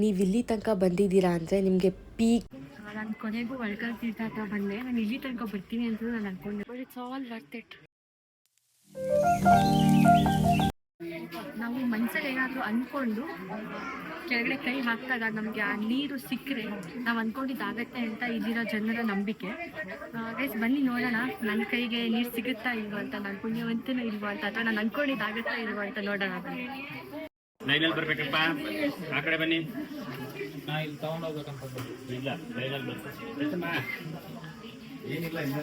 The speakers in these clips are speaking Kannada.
ನೀವು ಇಲ್ಲಿ ತನಕ ಬಂದಿದ್ದೀರಾ ಅಂದರೆ ನಿಮಗೆ ಪೀಕ್. ನಾನು ಕೊನೆಗೂ ಒಳಕಲ್ ತೀರ್ಥ ಹತ್ರ ಬಂದೆ. ನಾನು ಇಲ್ಲಿ ತನಕ ಬರ್ತೀನಿ ಅಂತ ನಾನು ಅನ್ಕೊಂಡೆ, but it's all worth it. ನಾವು ಮನ್ಸಲ್ಲಿ ಏನಾದರೂ ಅಂದ್ಕೊಂಡು ಕೆಳಗಡೆ ಕೈ ಹಾಕಿದಾಗ ನಮಗೆ ಆ ನೀರು ಸಿಕ್ಕರೆ ನಾವು ಅಂದ್ಕೊಂಡಿದ್ದಾಗತ್ತೆ ಅಂತ ಇಲ್ಲಿರೋ ಜನರ ನಂಬಿಕೆ. ಗೈಸ್ ಬನ್ನಿ ನೋಡೋಣ, ನನ್ನ ಕೈಗೆ ನೀರು ಸಿಗುತ್ತಾ ಇಲ್ವೋ ಅಂತ, ನಾನು ಪುಣ್ಯವಂತನೂ ಇಲ್ವೋ ಅಂತ, ಅಥವಾ ನಾನು ಅಂದ್ಕೊಂಡಿದ್ದಾಗತ್ತಾ ಇಲ್ವೋ ಅಂತ ನೋಡೋಣ. ಲೈನಲ್ಲಿ ಬರ್ಬೇಕಪ್ಪ, ಆ ಕಡೆ ಬನ್ನಿ. ನಾ ಇಲ್ಲಿ ತಗೊಂಡೋಗ್ಬೇಕಂತ ಇಲ್ಲ, ಲೈನಲ್ಲಿ ಬರ್ತೀನಿ ಏನಿಲ್ಲ ಇಲ್ಲ.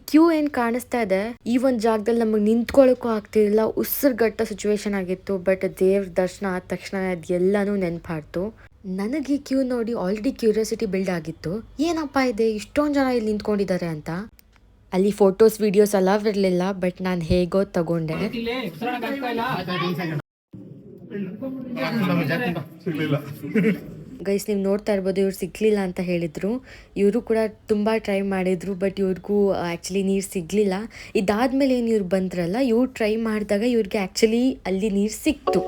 ಕ್ಯೂ ಏನು ಕಾಣಿಸ್ತಾ ಇದೆ, ಈ ಒಂದು ಜಾಗದಲ್ಲಿ ನಮಗೆ ನಿಂತ್ಕೊಳ್ಳೋಕ್ಕೂ ಆಗ್ತಿರಲಿಲ್ಲ. ಉಸಿರುಗಟ್ಟ ಸಿಚುವೇಶನ್ ಆಗಿತ್ತು. ಬಟ್ ದೇವ್ರ ದರ್ಶನ ಆದ ತಕ್ಷಣ ಅದೆಲ್ಲನೂ ನೆನಪಾಡ್ತು. ನನಗೆ ಈ ಕ್ಯೂ ನೋಡಿ ಆಲ್ರೆಡಿ ಕ್ಯೂರಿಯಾಸಿಟಿ ಬಿಲ್ಡ್ ಆಗಿತ್ತು, ಏನಪ್ಪ ಇದೆ ಇಷ್ಟೊಂದು ಜನ ಇಲ್ಲಿ ನಿಂತ್ಕೊಂಡಿದ್ದಾರೆ ಅಂತ. ಅಲ್ಲಿ ಫೋಟೋಸ್ ವಿಡಿಯೋಸ್ ಅಲಾವ್ ಇರಲಿಲ್ಲ, ಬಟ್ ನಾನು ಹೇಗೋ ತಗೊಂಡೆ. ಗೈಸ್ ನೀವು ನೋಡ್ತಾ ಇರ್ಬೋದು, ಇವ್ರು ಸಿಗ್ಲಿಲ್ಲ ಅಂತ ಹೇಳಿದರು. ಇವರು ಕೂಡ ತುಂಬ ಟ್ರೈ ಮಾಡಿದರು, ಬಟ್ ಇವ್ರಿಗೂ ಆ್ಯಕ್ಚುಲಿ ನೀರು ಸಿಗಲಿಲ್ಲ. ಇದಾದಮೇಲೆ ಏನು ಇವ್ರು ಬಂದ್ರಲ್ಲ, ಇವ್ರು ಟ್ರೈ ಮಾಡಿದಾಗ ಇವ್ರಿಗೆ ಆ್ಯಕ್ಚುಲಿ ಅಲ್ಲಿ ನೀರು ಸಿಕ್ತು.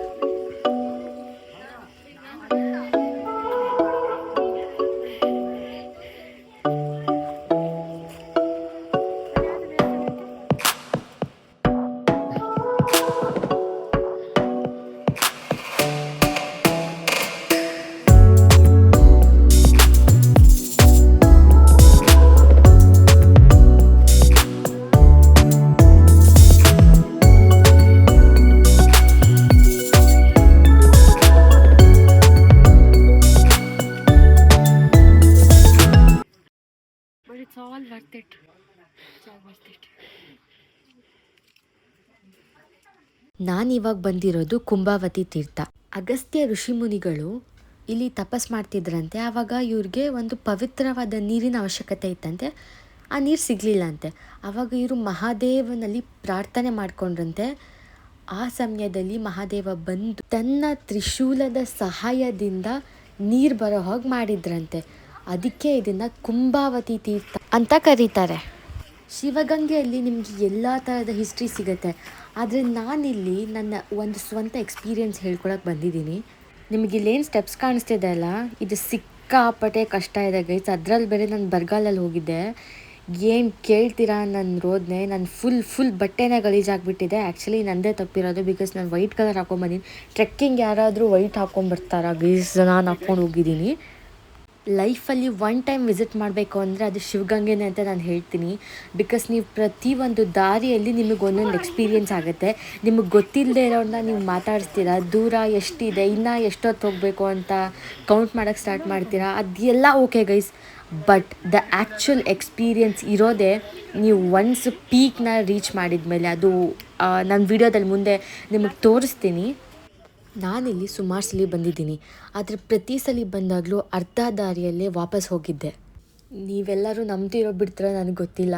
It's all worth it. It's all worth it. ನಾನಿವಾಗ ಬಂದಿರೋದು ಕುಂಭಾವತಿ ತೀರ್ಥ. ಅಗಸ್ತ್ಯ ಋಷಿಮುನಿಗಳು ಇಲ್ಲಿ ತಪಸ್ ಮಾಡ್ತಿದ್ರಂತೆ. ಆವಾಗ ಇವ್ರಿಗೆ ಒಂದು ಪವಿತ್ರವಾದ ನೀರಿನ ಅವಶ್ಯಕತೆ ಇತ್ತಂತೆ. ಆ ನೀರು ಸಿಗಲಿಲ್ಲ ಅಂತೆ. ಆವಾಗ ಇವರು ಮಹಾದೇವನಲ್ಲಿ ಪ್ರಾರ್ಥನೆ ಮಾಡ್ಕೊಂಡ್ರಂತೆ. ಆ ಸಮಯದಲ್ಲಿ ಮಹಾದೇವ ಬಂದು ತನ್ನ ತ್ರಿಶೂಲದ ಸಹಾಯದಿಂದ ನೀರು ಬರೋ ಹಾಗೆ ಮಾಡಿದ್ರಂತೆ. ಅದಕ್ಕೆ ಇದನ್ನು ಕುಂಭಾವತಿ ತೀರ್ಥ ಅಂತ ಕರೀತಾರೆ. ಶಿವಗಂಗೆಯಲ್ಲಿ ನಿಮಗೆ ಎಲ್ಲ ಥರದ ಹಿಸ್ಟ್ರಿ ಸಿಗುತ್ತೆ. ಆದರೆ ನಾನಿಲ್ಲಿ ನನ್ನ ಒಂದು ಸ್ವಂತ ಎಕ್ಸ್ಪೀರಿಯೆನ್ಸ್ ಹೇಳ್ಕೊಳಕ್ಕೆ ಬಂದಿದ್ದೀನಿ. ನಿಮಗಿಲ್ಲೇನು ಸ್ಟೆಪ್ಸ್ ಕಾಣಿಸ್ತಿದೆ ಅಲ್ಲ, ಇದು ಸಿಕ್ಕಾಪಟ್ಟೆ ಕಷ್ಟ ಇದೆ ಗೈಸ್. ಅದರಲ್ಲಿ ಬೇರೆ ನಾನು ಬರಗಾಲಲ್ಲಿ ಹೋಗಿದ್ದೆ. ಏನು ಕೇಳ್ತೀರಾ ನನ್ನ ರೋದನೆ, ನಾನು ಫುಲ್ ಬಟ್ಟೆನೇ ಗಲೀಜಾಗಿಬಿಟ್ಟಿದೆ. ಆ್ಯಕ್ಚುಲಿ ನನ್ನದೇ ತಪ್ಪಿರೋದು, ಬಿಕಾಸ್ ನಾನು ವೈಟ್ ಕಲರ್ ಹಾಕ್ಕೊಂಬಂದಿನಿ. ಟ್ರೆಕ್ಕಿಂಗ್ ಯಾರಾದರೂ ವೈಟ್ ಹಾಕ್ಕೊಂಬರ್ತಾರಾ ಗೈಸ್? ನಾನು ಹಾಕ್ಕೊಂಡು ಹೋಗಿದ್ದೀನಿ. ಲೈಫಲ್ಲಿ ಒನ್ ಟೈಮ್ ವಿಸಿಟ್ ಮಾಡಬೇಕು ಅಂದರೆ ಅದು ಶಿವಗಂಗೆನೇ ಅಂತ ನಾನು ಹೇಳ್ತೀನಿ. ಬಿಕಾಸ್ ನೀವು ಪ್ರತಿಯೊಂದು ದಾರಿಯಲ್ಲಿ ನಿಮಗೆ ಒಂದೊಂದು ಎಕ್ಸ್ಪೀರಿಯೆನ್ಸ್ ಆಗುತ್ತೆ. ನಿಮಗೆ ಗೊತ್ತಿಲ್ಲದೆ ಇರೋರನ್ನ ನೀವು ಮಾತಾಡಿಸ್ತೀರಾ, ದೂರ ಎಷ್ಟಿದೆ, ಇನ್ನೂ ಎಷ್ಟೊತ್ತು ಹೋಗಬೇಕು ಅಂತ ಕೌಂಟ್ ಮಾಡೋಕ್ಕೆ ಸ್ಟಾರ್ಟ್ ಮಾಡ್ತೀರಾ. ಅದೆಲ್ಲ okay guys, but the actual experience ಇರೋದೇ ನೀವು ಒನ್ಸ್ ಪೀಕ್ನ ರೀಚ್ ಮಾಡಿದ ಮೇಲೆ. ಅದು ನನ್ನ ವಿಡಿಯೋದಲ್ಲಿ ಮುಂದೆ ನಿಮಗೆ ತೋರಿಸ್ತೀನಿ. ನಾನಿಲ್ಲಿ ಸುಮಾರು ಸಲ ಬಂದಿದ್ದೀನಿ, ಆದರೆ ಪ್ರತಿ ಸಲ ಬಂದಾಗಲೂ ಅರ್ಧ ದಾರಿಯಲ್ಲೇ ವಾಪಸ್ ಹೋಗಿದ್ದೆ. ನೀವೆಲ್ಲರೂ ನಂಬ್ತಿರೋ ಬಿಡ್ತೀರೋ ನನಗೆ ಗೊತ್ತಿಲ್ಲ.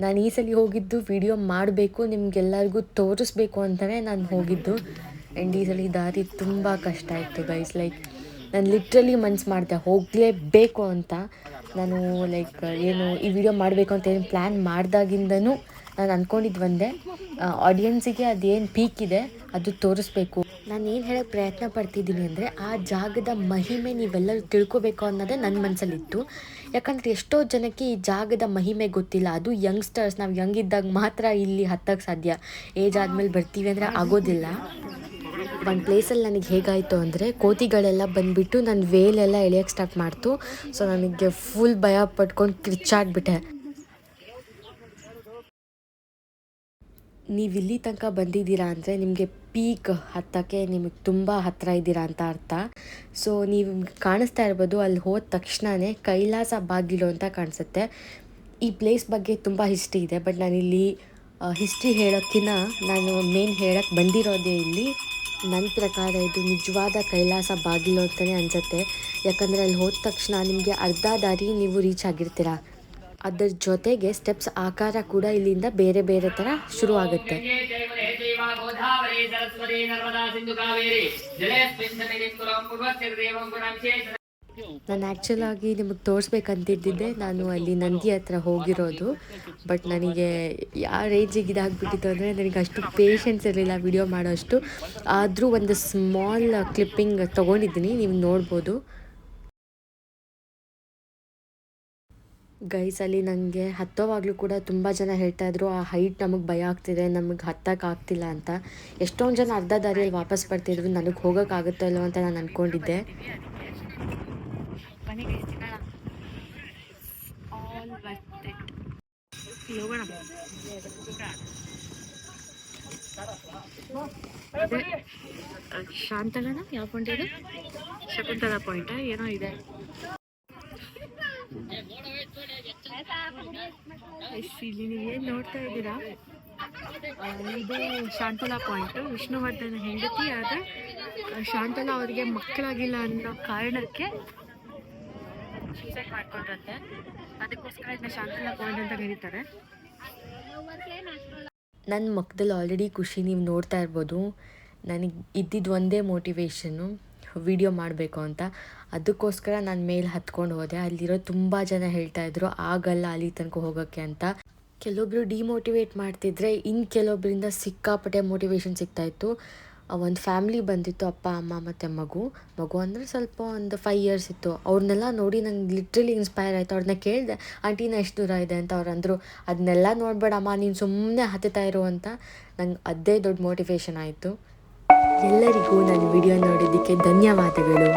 ನಾನು ಈ ಸಲ ಹೋಗಿದ್ದು ವಿಡಿಯೋ ಮಾಡಬೇಕು, ನಿಮಗೆಲ್ಲರಿಗೂ ತೋರಿಸ್ಬೇಕು ಅಂತಲೇ ನಾನು ಹೋಗಿದ್ದು. ಆ್ಯಂಡ್ ಈ ಸಲ ದಾರಿ ತುಂಬ ಕಷ್ಟ ಇತ್ತು ಗೈಸ್. ಲೈಕ್ ನಾನು ಲಿಟ್ರಲಿ ಮನ್ಸು ಮಾಡಿದೆ ಹೋಗಲೇಬೇಕು ಅಂತ. ನಾನು ಲೈಕ್ ಏನು ಈ ವಿಡಿಯೋ ಮಾಡಬೇಕು ಅಂತ ಏನು ಪ್ಲ್ಯಾನ್ ಮಾಡಿದಾಗಿಂದನೂ ನಾನು ಅಂದ್ಕೊಂಡಿದ್ದು ಒಂದೇ, ಆಡಿಯನ್ಸಿಗೆ ಅದೇನು ಪೀಕ್ ಇದೆ ಅದು ತೋರಿಸ್ಬೇಕು. ನಾನು ಏನು ಹೇಳೋಕ್ಕೆ ಪ್ರಯತ್ನ ಪಡ್ತಿದ್ದೀನಿ ಅಂದರೆ, ಆ ಜಾಗದ ಮಹಿಮೆ ನೀವೆಲ್ಲರೂ ತಿಳ್ಕೊಬೇಕು ಅನ್ನೋದೇ ನನ್ನ ಮನಸ್ಸಲ್ಲಿತ್ತು. ಯಾಕಂದರೆ ಎಷ್ಟೋ ಜನಕ್ಕೆ ಈ ಜಾಗದ ಮಹಿಮೆ ಗೊತ್ತಿಲ್ಲ. ಅದು ಯಂಗ್ಸ್ಟರ್ಸ್, ನಾವು ಯಂಗ್ ಇದ್ದಾಗ ಮಾತ್ರ ಇಲ್ಲಿ ಹತ್ತಕ್ಕೆ ಸಾಧ್ಯ. ಏಜ್ ಆದಮೇಲೆ ಬರ್ತೀವಿ ಅಂದರೆ ಆಗೋದಿಲ್ಲ. ಒಂದು ಪ್ಲೇಸಲ್ಲಿ ನನಗೆ ಹೇಗಾಯಿತು ಅಂದರೆ, ಕೋತಿಗಳೆಲ್ಲ ಬಂದುಬಿಟ್ಟು ನನ್ನ ವೇಲೆಲ್ಲ ಎಳೆಯೋಕ್ಕೆ ಸ್ಟಾರ್ಟ್ ಮಾಡ್ತು. ಸೊ ನನಗೆ ಫುಲ್ ಭಯ ಪಟ್ಕೊಂಡು ಕಿರ್ಚಾಡ್ಬಿಟ್ಟೆ. ನೀವು ಇಲ್ಲಿ ತನಕ ಬಂದಿದ್ದೀರಾ ಅಂದರೆ ನಿಮಗೆ ಪೀಕ್ ಹತ್ತಕ್ಕೆ ನಿಮಗೆ ತುಂಬ ಹತ್ತಿರ ಇದ್ದೀರಾ ಅಂತ ಅರ್ಥ. ಸೊ ನೀವು ಕಾಣಿಸ್ತಾ ಇರ್ಬೋದು, ಅಲ್ಲಿ ಹೋದ ತಕ್ಷಣವೇ ಕೈಲಾಸ ಬಾಗಿಲು ಅಂತ ಕಾಣಿಸುತ್ತೆ. ಈ ಪ್ಲೇಸ್ ಬಗ್ಗೆ ತುಂಬ ಹಿಸ್ಟ್ರಿ ಇದೆ, ಬಟ್ ನಾನಿಲ್ಲಿ ಹಿಸ್ಟ್ರಿ ಹೇಳೋಕ್ಕಿಂತ ನಾನು ಮೇನ್ ಹೇಳೋಕ್ಕೆ ಬಂದಿರೋದೇ ಇಲ್ಲಿ. ನನ್ನ ಪ್ರಕಾರ ಇದು ನಿಜವಾದ ಕೈಲಾಸ ಬಾಗಿಲು ಅಂತಲೇ ಅನಿಸುತ್ತೆ. ಯಾಕಂದರೆ ಅಲ್ಲಿ ಹೋದ ತಕ್ಷಣ ನಿಮಗೆ ಅರ್ಧ ದಾರಿ ನೀವು ರೀಚ್ ಆಗಿರ್ತೀರ. ಅದರ ಜೊತೆಗೆ ಸ್ಟೆಪ್ಸ್ ಆಕಾರ ಕೂಡ ಇಲ್ಲಿಂದ ಬೇರೆ ಬೇರೆ ಥರ ಶುರು ಆಗುತ್ತೆ. ನಾನು ಆ್ಯಕ್ಚುಲಾಗಿ ನಿಮಗೆ ತೋರಿಸ್ಬೇಕಂತಿದ್ದಿದ್ದೆ ನಾನು ಅಲ್ಲಿ ನಂದಿ ಹತ್ರ ಹೋಗಿರೋದು. ಬಟ್ ನನಗೆ ಯಾವ ರೇಂಜಿಗೆ ಇದಾಗ್ಬಿಟ್ಟಿತ್ತು ಅಂದರೆ ನನಗೆ ಅಷ್ಟು ಪೇಷನ್ಸ್ ಇರಲಿಲ್ಲ ವಿಡಿಯೋ ಮಾಡೋಷ್ಟು. ಆದರೂ ಒಂದು ಸ್ಮಾಲ್ ಕ್ಲಿಪ್ಪಿಂಗ್ ತೊಗೊಂಡಿದ್ದೀನಿ, ನೀವು ನೋಡ್ಬೋದು. ಗೈಸ್ ಅಲ್ಲಿ ನನಗೆ ಹತ್ತೋವಾಗಲೂ ಕೂಡ ತುಂಬ ಜನ ಹೇಳ್ತಾಯಿದ್ರು ಆ ಹೈಟ್ ನಮಗೆ ಭಯ ಆಗ್ತಿದೆ, ನಮಗೆ ಹತ್ತೋಕ್ಕಾಗ್ತಿಲ್ಲ ಅಂತ. ಎಷ್ಟೊಂದು ಜನ ಅರ್ಧ ದಾರಿಯಲ್ಲಿ ವಾಪಸ್ ಬರ್ತಿದ್ರು, ನನಗೆ ಹೋಗೋಕ್ಕಾಗುತ್ತೋ ಇಲ್ಲೋ ಅಂತ ನಾನು ಅಂದ್ಕೊಂಡಿದ್ದೆ. ಶಾಂತಲನ ಯಾವ ಪಾಯಿಂಟ್ ಇದೆ? ಶಕುಂತಲಾ ಪಾಯಿಂಟ್ ಏನೋ ಇದೆ. ಇಲ್ಲಿ ನೀವು ಏನು ನೋಡ್ತಾ ಇದ್ದೀರಾ, ಇದು ಶಾಂತಲಾ ಪಾಯಿಂಟ್. ವಿಷ್ಣುವರ್ಧನ ಹೆಂಡತಿ ಆದ ಶಾಂತಲಾ ಅವರಿಗೆ ಮಕ್ಕಳಾಗಿಲ್ಲ ಅನ್ನೋ ಕಾರಣಕ್ಕೆ ಸೂಸೈಡ್ ಮಾಡ್ಕೊಂಡ್ರಂತೆ. ಅದಕ್ಕೋಸ್ಕರ ಇದನ್ನ ಶಾಂತಲಾ ಪಾಯಿಂಟ್ ಅಂತ ಕರೀತಾರೆ. ನನ್ನ ಮುಖದಲ್ಲಿ ಆಲ್ರೆಡಿ ಖುಷಿ ನೀವು ನೋಡ್ತಾ ಇರ್ಬೋದು. ನನಗೆ ಇದ್ದಿದ್ದು ಒಂದೇ ಮೋಟಿವೇಶನ್ನು ವಿಡಿಯೋ ಮಾಡಬೇಕು ಅಂತ. ಅದಕ್ಕೋಸ್ಕರ ನಾನು ಮೇಲೆ ಹತ್ಕೊಂಡು ಹೋದೆ. ಅಲ್ಲಿರೋ ತುಂಬ ಜನ ಹೇಳ್ತಾಯಿದ್ರು ಆಗಲ್ಲ ಅಲ್ಲಿ ತನಕ ಹೋಗೋಕ್ಕೆ ಅಂತ. ಕೆಲವೊಬ್ಬರು ಡಿಮೋಟಿವೇಟ್ ಮಾಡ್ತಿದ್ರೆ ಇನ್ನು ಕೆಲವೊಬ್ಬರಿಂದ ಸಿಕ್ಕಾಪಟ್ಟೆ ಮೋಟಿವೇಶನ್ ಸಿಗ್ತಾಯಿತ್ತು. ಒಂದು ಫ್ಯಾಮ್ಲಿ ಬಂದಿತ್ತು, ಅಪ್ಪ ಅಮ್ಮ ಮತ್ತು ಮಗು ಅಂದರೆ ಸ್ವಲ್ಪ ಒಂದು 5 years ಇತ್ತು. ಅವ್ರನ್ನೆಲ್ಲ ನೋಡಿ ನಂಗೆ ಲಿಟ್ರಲಿ ಇನ್ಸ್ಪೈರ್ ಆಯಿತು. ಅವ್ರನ್ನ ಕೇಳಿದೆ ಆಂಟಿನ ಎಷ್ಟು ದೂರ ಇದೆ ಅಂತ. ಅವ್ರು ಅಂದರು ಅದನ್ನೆಲ್ಲ ನೋಡಬೇಡಮ್ಮ, ನೀನು ಸುಮ್ಮನೆ ಹತ್ತುತ್ತಾ ಇರು ಅಂತ. ನಂಗೆ ಅದೇ ದೊಡ್ಡ ಮೋಟಿವೇಶನ್ ಆಯಿತು. ಎಲ್ಲರಿಗೂ ನನ್ನ ವಿಡಿಯೋ ನೋಡಿದ್ದಕ್ಕೆ ಧನ್ಯವಾದಗಳು.